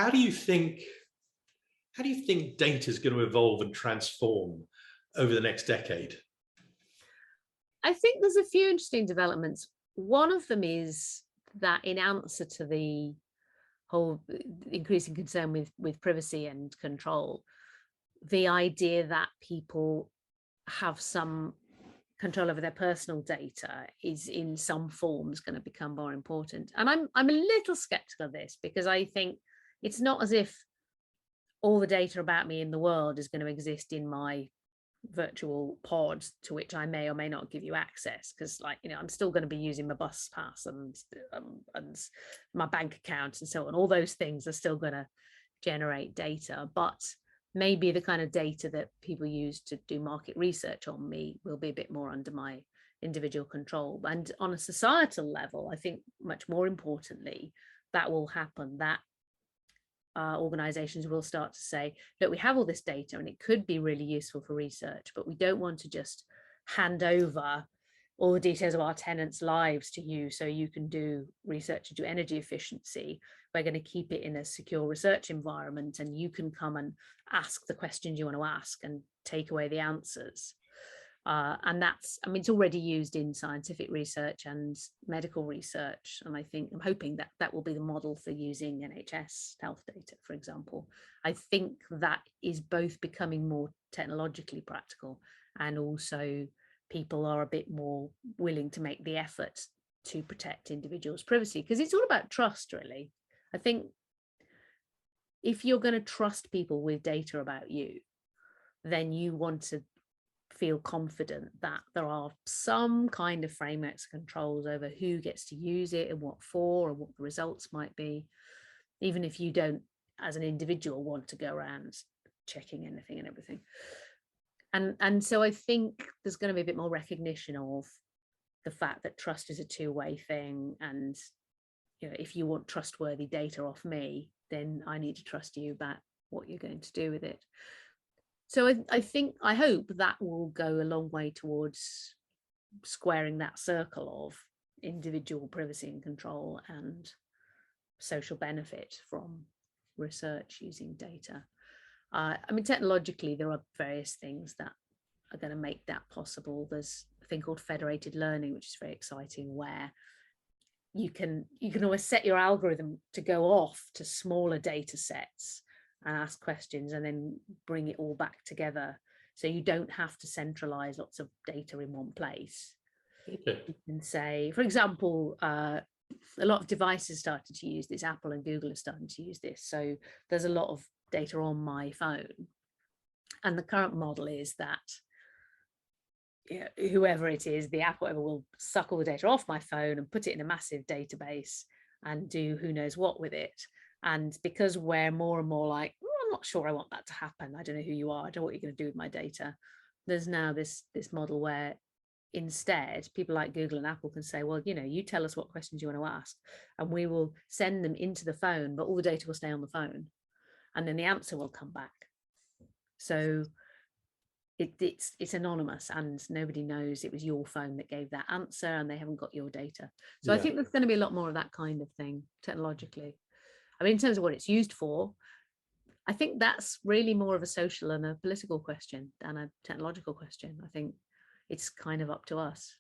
how do you think data is going to evolve and transform over the next decade? I think there's a few interesting developments. One of them is that in answer to the whole increasing concern with privacy and control, the idea that people have some control over their personal data is in some forms going to become more important. And I'm a little skeptical of this, because I think it's not as if all the data about me in the world is going to exist in my virtual pod to which I may or may not give you access, because I'm still going to be using my bus pass and my bank account and so on. All those things are still going to generate data, but maybe the kind of data that people use to do market research on me will be a bit more under my individual control. And on a societal level, I think much more importantly, that will happen, that organizations will start to say, look, we have all this data and it could be really useful for research, but we don't want to just hand over all the details of our tenants' lives to you so you can do research into energy efficiency. We're going to keep it in a secure research environment, and you can come and ask the questions you want to ask and take away the answers. And that's, it's already used in scientific research and medical research. And I'm hoping that that will be the model for using NHS health data, for example. I think that is both becoming more technologically practical, and also people are a bit more willing to make the effort to protect individuals' privacy, because it's all about trust, really. I think if you're going to trust people with data about you, then you want to feel confident that there are some kind of frameworks and controls over who gets to use it and what for, and what the results might be, even if you don't, as an individual, want to go around checking anything and everything. And so I think there's going to be a bit more recognition of the fact that trust is a two-way thing, and if you want trustworthy data off me, then I need to trust you about what you're going to do with it. So I hope that will go a long way towards squaring that circle of individual privacy and control and social benefit from research using data. Technologically, there are various things that are going to make that possible. There's a thing called federated learning, which is very exciting, where you can always set your algorithm to go off to smaller data sets and ask questions and then bring it all back together. So you don't have to centralize lots of data in one place. Okay. You can say, for example, a lot of devices started to use this. Apple and Google are starting to use this. So there's a lot of data on my phone. And the current model is that whoever it is, the app, whatever, will suck all the data off my phone and put it in a massive database and do who knows what with it. And because we're more and more like, I'm not sure I want that to happen, I don't know who you are, I don't know what you're going to do with my data, there's now this model where instead people like Google and Apple can say, well, you tell us what questions you want to ask and we will send them into the phone, but all the data will stay on the phone and then the answer will come back. So it's anonymous and nobody knows it was your phone that gave that answer, and they haven't got your data. So yeah. I think there's going to be a lot more of that kind of thing technologically. In terms of what it's used for, I think that's really more of a social and a political question than a technological question. I think it's kind of up to us.